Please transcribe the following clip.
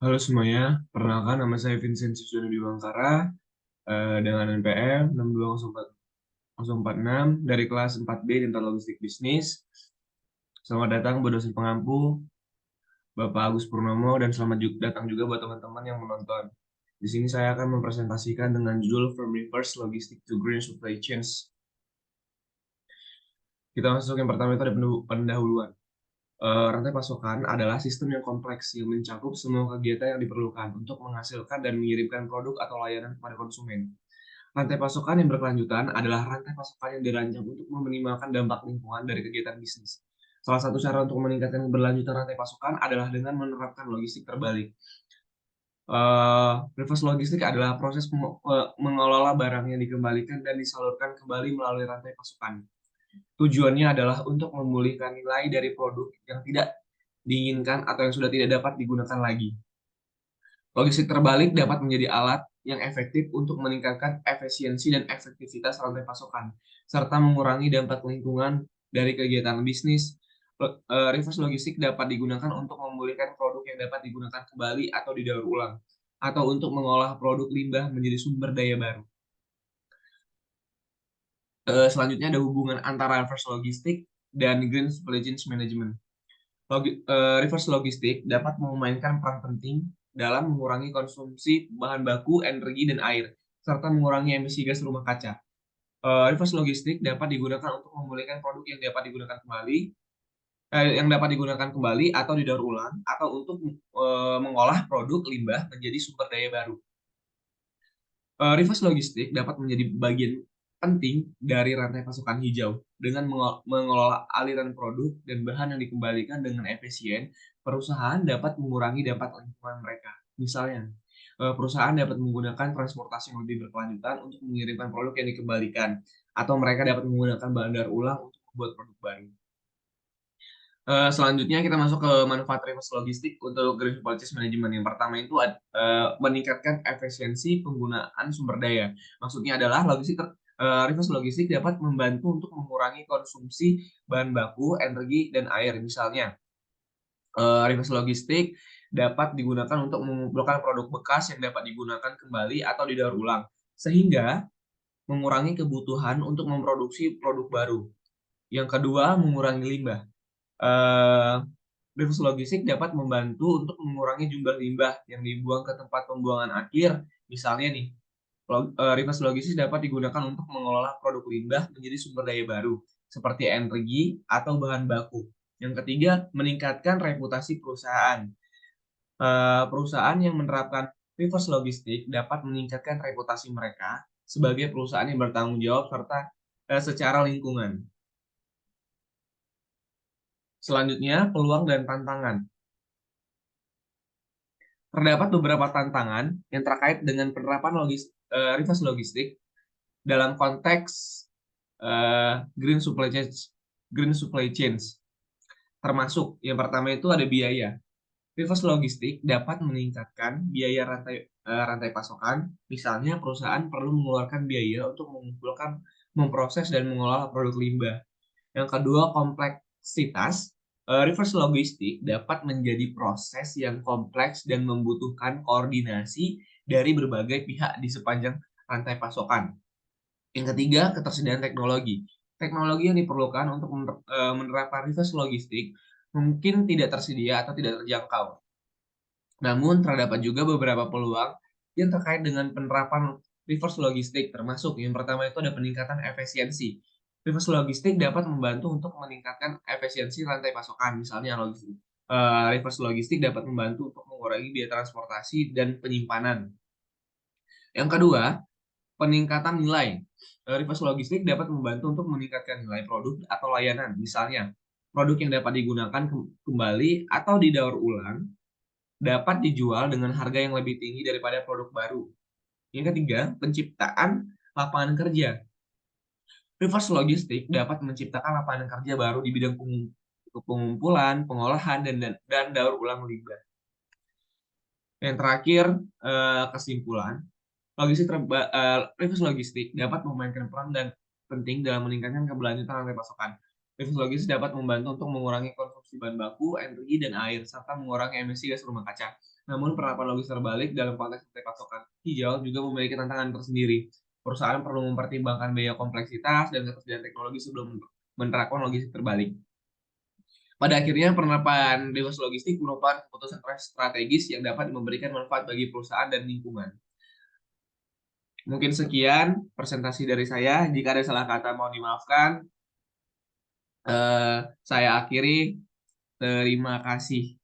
Halo semuanya, perkenalkan nama saya Vincent Siswono Bangkara dengan NPM 620446 dari kelas 4B Dental Logistik Bisnis. Selamat datang buat dosen pengampu Bapak Agus Purnomo dan selamat datang juga buat teman-teman yang menonton. Di sini saya akan mempresentasikan dengan judul From Reverse Logistic to Green Supply Chains. Kita masuk yang pertama itu ada pendahuluan. Rantai pasokan adalah sistem yang kompleks yang mencakup semua kegiatan yang diperlukan untuk menghasilkan dan mengirimkan produk atau layanan kepada konsumen. Rantai pasokan yang berkelanjutan adalah rantai pasokan yang dirancang untuk meminimalkan dampak lingkungan dari kegiatan bisnis. Salah satu cara untuk meningkatkan keberlanjutan rantai pasokan adalah dengan menerapkan logistik terbalik. Reverse logistik adalah proses mengelola barang yang dikembalikan dan disalurkan kembali melalui rantai pasokan. Tujuannya adalah untuk memulihkan nilai dari produk yang tidak diinginkan atau yang sudah tidak dapat digunakan lagi. Logistik terbalik dapat menjadi alat yang efektif untuk meningkatkan efisiensi dan efektivitas rantai pasokan, serta mengurangi dampak lingkungan dari kegiatan bisnis. Reverse logistik dapat digunakan untuk memulihkan produk yang dapat digunakan kembali atau didaur ulang, atau untuk mengolah produk limbah menjadi sumber daya baru. Selanjutnya ada hubungan antara reverse logistik dan green supply chain management. Reverse logistik dapat memainkan peran penting dalam mengurangi konsumsi bahan baku, energi, dan air, serta mengurangi emisi gas rumah kaca. Reverse logistik dapat digunakan untuk memulihkan produk yang dapat digunakan kembali atau didaur ulang, atau untuk mengolah produk limbah menjadi sumber daya baru. Reverse logistik dapat menjadi bagian penting dari rantai pasokan hijau. Dengan mengelola aliran produk dan bahan yang dikembalikan dengan efisien, perusahaan dapat mengurangi dampak lingkungan mereka. Misalnya, perusahaan dapat menggunakan transportasi yang lebih berkelanjutan untuk mengirimkan produk yang dikembalikan, atau mereka dapat menggunakan bahan daur ulang untuk membuat produk baru. Selanjutnya kita masuk ke manfaat reverse logistik untuk green supply chain management. Yang pertama itu meningkatkan efisiensi penggunaan sumber daya. Maksudnya adalah reverse logistik dapat membantu untuk mengurangi konsumsi bahan baku, energi, dan air. Misalnya, reverse logistik dapat digunakan untuk mengumpulkan produk bekas yang dapat digunakan kembali atau didaur ulang, sehingga mengurangi kebutuhan untuk memproduksi produk baru. Yang kedua, mengurangi limbah. Eh, Reverse logistik dapat membantu untuk mengurangi jumlah limbah yang dibuang ke tempat pembuangan akhir. Misalnya nih, reverse logistik dapat digunakan untuk mengelola produk limbah menjadi sumber daya baru, seperti energi atau bahan baku. Yang ketiga, meningkatkan reputasi perusahaan. Perusahaan yang menerapkan reverse logistik dapat meningkatkan reputasi mereka sebagai perusahaan yang bertanggung jawab serta secara lingkungan. Selanjutnya, peluang dan tantangan. Terdapat beberapa tantangan yang terkait dengan penerapan reverse logistik dalam konteks green supply chains. Termasuk yang pertama itu ada biaya. Reverse logistik dapat meningkatkan biaya rantai pasokan. Misalnya perusahaan perlu mengeluarkan biaya untuk mengumpulkan, memproses dan mengolah produk limbah. Yang kedua, kompleksitas. Reverse logistik dapat menjadi proses yang kompleks dan membutuhkan koordinasi dari berbagai pihak di sepanjang rantai pasokan. Yang ketiga, ketersediaan teknologi. Teknologi yang diperlukan untuk menerapkan reverse logistik mungkin tidak tersedia atau tidak terjangkau. Namun, terdapat juga beberapa peluang yang terkait dengan penerapan reverse logistik, termasuk yang pertama itu ada peningkatan efisiensi. Reverse logistik dapat membantu untuk meningkatkan efisiensi rantai pasokan, misalnya reverse logistik dapat membantu untuk mengurangi biaya transportasi dan penyimpanan. Yang kedua, peningkatan nilai. Reverse logistik dapat membantu untuk meningkatkan nilai produk atau layanan, misalnya produk yang dapat digunakan kembali atau didaur ulang dapat dijual dengan harga yang lebih tinggi daripada produk baru. Yang ketiga, penciptaan lapangan kerja. Reverse logistik dapat menciptakan lapangan kerja baru di bidang pengumpulan, pengolahan, dan daur ulang limbah. Yang terakhir, kesimpulan, reverse logistik dapat memainkan peran dan penting dalam meningkatkan keberlanjutan rantai pasokan. Reverse logistik dapat membantu untuk mengurangi konsumsi bahan baku, energi, dan air, serta mengurangi emisi gas rumah kaca. Namun, penerapan logis terbalik dalam konteks seperti pasokan hijau juga memiliki tantangan tersendiri. Perusahaan perlu mempertimbangkan biaya kompleksitas dan ketersediaan teknologi sebelum menerapkan logistik terbalik. Pada akhirnya, penerapan reverse logistik merupakan keputusan strategis yang dapat memberikan manfaat bagi perusahaan dan lingkungan. Mungkin sekian presentasi dari saya. Jika ada salah kata, mohon dimaafkan. Saya akhiri. Terima kasih.